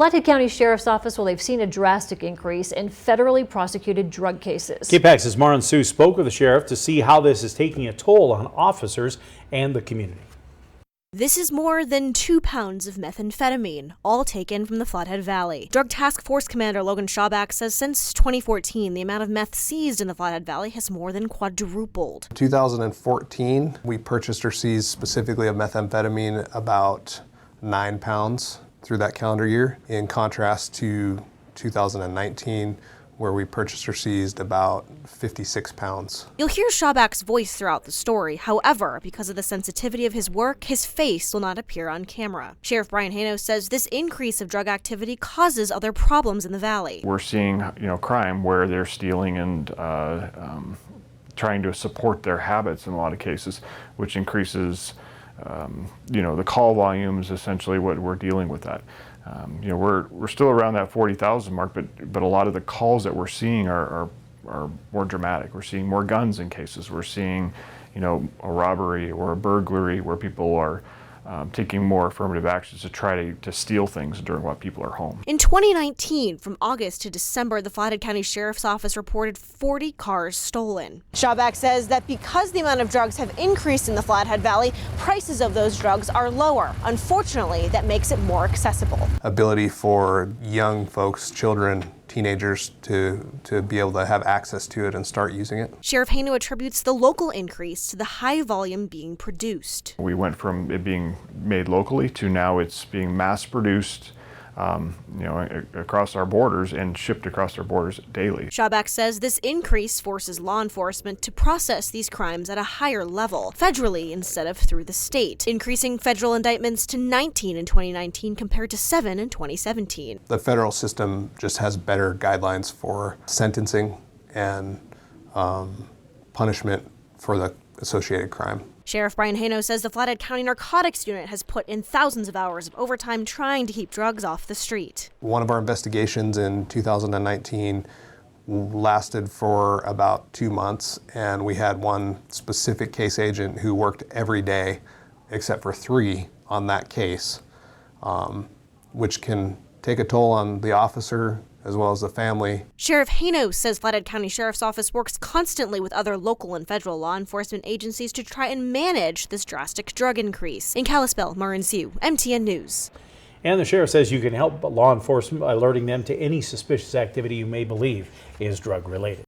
Flathead County Sheriff's Office, well, they've seen a drastic increase in federally prosecuted drug cases. KPAX's Marin Sue spoke with the sheriff to see how this is taking a toll on officers and the community. This is more than 2 pounds of methamphetamine, all taken from the Flathead Valley. Drug Task Force Commander Logan Schauback says since 2014, the amount of meth seized in the Flathead Valley has more than quadrupled. In 2014, we purchased or seized specifically of methamphetamine about 9 pounds through that calendar year, in contrast to 2019, where we purchased or seized about 56 pounds. You'll hear Schauback's voice throughout the story. However, because of the sensitivity of his work, his face will not appear on camera. Sheriff Brian Hano says this increase of drug activity causes other problems in the valley. We're seeing, crime where they're stealing and trying to support their habits in a lot of cases, which increases the call volumes, essentially what we're dealing with that. We're still around that 40,000 mark, but a lot of the calls that we're seeing are more dramatic. We're seeing more guns in cases. We're seeing, a robbery or a burglary where people are taking more affirmative actions to try to steal things during while people are home. In 2019, from August to December, the Flathead County Sheriff's Office reported 40 cars stolen. Schauback says that because the amount of drugs have increased in the Flathead Valley, prices of those drugs are lower. Unfortunately, that makes it more accessible. Ability for young folks, children, teenagers to be able to have access to it and start using it. Sheriff Hano attributes the local increase to the high volume being produced. We went from it being made locally to now it's being mass produced across our borders and shipped across our borders daily. Schauback says this increase forces law enforcement to process these crimes at a higher level, federally instead of through the state, increasing federal indictments to 19 in 2019 compared to 7 in 2017. The federal system just has better guidelines for sentencing and punishment for the associated crime. Sheriff Brian Hano says the Flathead County Narcotics Unit has put in thousands of hours of overtime trying to keep drugs off the street. One of our investigations in 2019 lasted for about 2 months, and we had one specific case agent who worked every day except for 3 on that case, which can take a toll on the officer as well as the family. Sheriff Hano says Flathead County Sheriff's Office works constantly with other local and federal law enforcement agencies to try and manage this drastic drug increase. In Kalispell, Marin Sue, MTN News. And the sheriff says you can help law enforcement by alerting them to any suspicious activity you may believe is drug related.